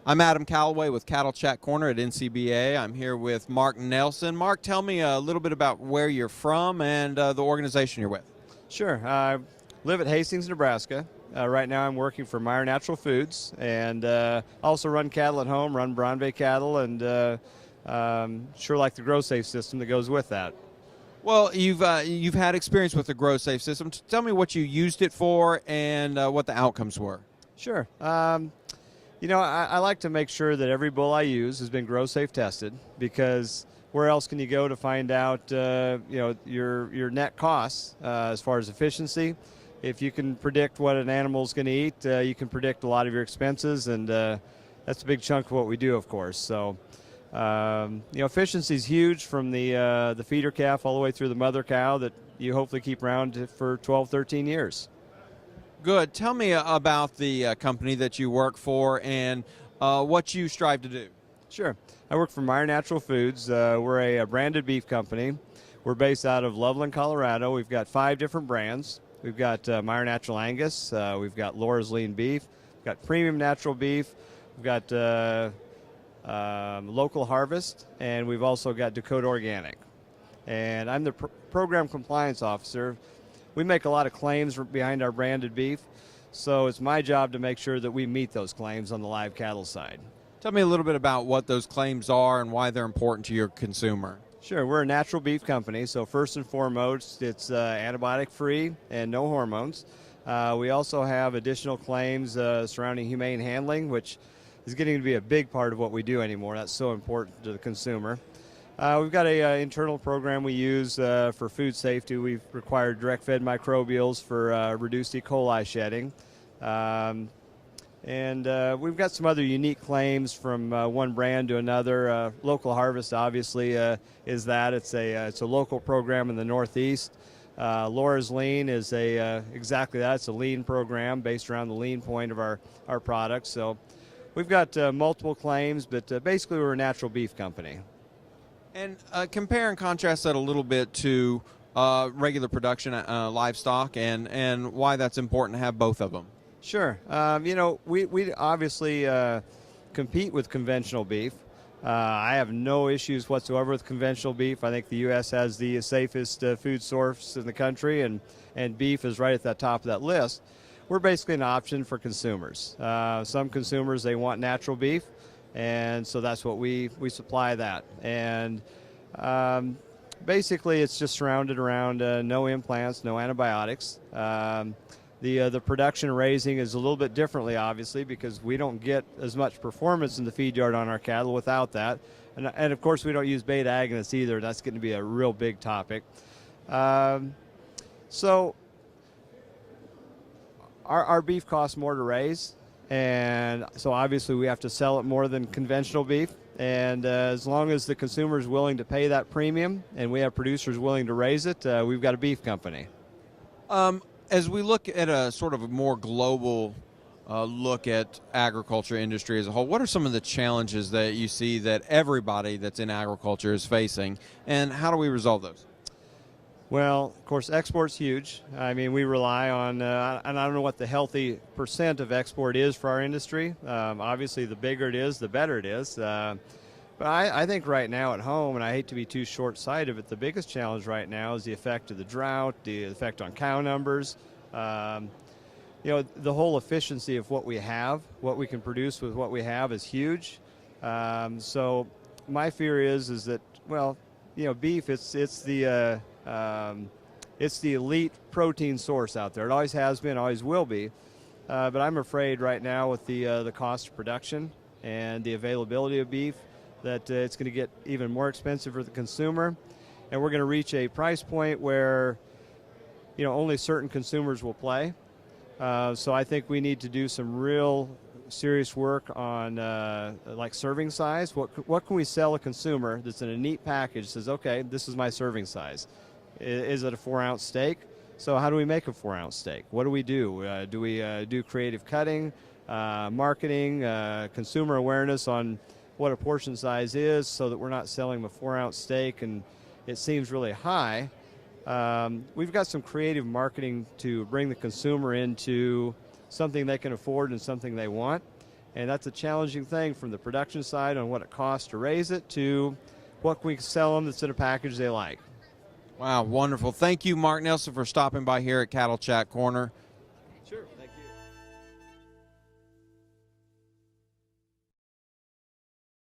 I'm Adam Calloway with Cattle Chat Corner at NCBA. I'm here with Mark Nelson. Mark, tell me a little bit about where you're from and the organization you're with. Sure. I live at Hastings, Nebraska. Right now I'm working for Meyer Natural Foods, and also run cattle at home, run Bronve cattle, and sure like the Grow Safe system that goes with that. Well, you've had experience with the Grow Safe system. Tell me what you used it for and what the outcomes were. Sure. I like to make sure that every bull I use has been Grow Safe tested, because where else can you go to find out your net costs as far as efficiency? If you can predict what an animal's going to eat, you can predict a lot of your expenses, and that's a big chunk of what we do, of course. So, efficiency is huge, from the feeder calf all the way through the mother cow that you hopefully keep around for 12, 13 years. Good. Tell me about the company that you work for and what you strive to do. Sure. I work for Meyer Natural Foods. We're a branded beef company. We're based out of Loveland, Colorado. We've got 5 different brands. We've got Meyer Natural Angus. We've got Laura's Lean Beef. We've got Premium Natural Beef. We've got Local Harvest. And we've also got Dakota Organic. And I'm the Program Compliance Officer. We make a lot of claims behind our branded beef, so it's my job to make sure that we meet those claims on the live cattle side. Tell me a little bit about what those claims are and why they're important to your consumer. Sure. We're a natural beef company, so first and foremost, it's antibiotic-free and no hormones. We also have additional claims surrounding humane handling, which is getting to be a big part of what we do anymore. That's so important to the consumer. We've got an internal program we use for food safety. We've required direct-fed microbials for reduced E. coli shedding. And we've got some other unique claims from one brand to another. Local Harvest, obviously, is that. It's a local program in the Northeast. Laura's Lean is exactly that. It's a lean program based around the lean point of our products. So we've got multiple claims, but basically we're a natural beef company. And compare and contrast that a little bit to regular production livestock and why that's important to have both of them. Sure. We obviously compete with conventional beef. I have no issues whatsoever with conventional beef. I think the U.S. has the safest food source in the country, and beef is right at the top of that list. We're basically an option for consumers. Some consumers, they want natural beef, and so that's what we supply that. And basically it's just surrounded around no implants, no antibiotics. The production and raising is a little bit differently, obviously, because we don't get as much performance in the feed yard on our cattle without that. And of course, we don't use beta agonists either. That's going to be a real big topic. So our beef costs more to raise, and so obviously we have to sell it more than conventional beef. And as long as the consumer is willing to pay that premium and we have producers willing to raise it, we've got a beef company. As we look at a sort of a more global look at agriculture industry as a whole, what are some of the challenges that you see that everybody that's in agriculture is facing, and how do we resolve those? Well, of course, export's huge. I mean, we rely on, and I don't know what the healthy percent of export is for our industry. Obviously, the bigger it is, the better it is. But I think right now at home, and I hate to be too short-sighted, but the biggest challenge right now is the effect of the drought, the effect on cow numbers. The whole efficiency of what we have, what we can produce with what we have is huge. So my fear is that, beef, it's the elite protein source out there. It always has been, always will be. But I'm afraid right now with the cost of production and the availability of beef, that it's going to get even more expensive for the consumer, and we're going to reach a price point where only certain consumers will play. So I think we need to do some real serious work on like serving size. What can we sell a consumer that's in a neat package, says, okay, this is my serving size. Is it a 4-ounce steak? So how do we make a 4-ounce steak? What do we do? Do we do creative cutting, marketing, consumer awareness on what a portion size is, so that we're not selling a 4-ounce steak and it seems really high? We've got some creative marketing to bring the consumer into something they can afford and something they want. And that's a challenging thing from the production side on what it costs to raise it to what we can sell them that's in a package they like. Wow, wonderful. Thank you, Mark Nelson, for stopping by here at Cattle Chat Corner. Sure.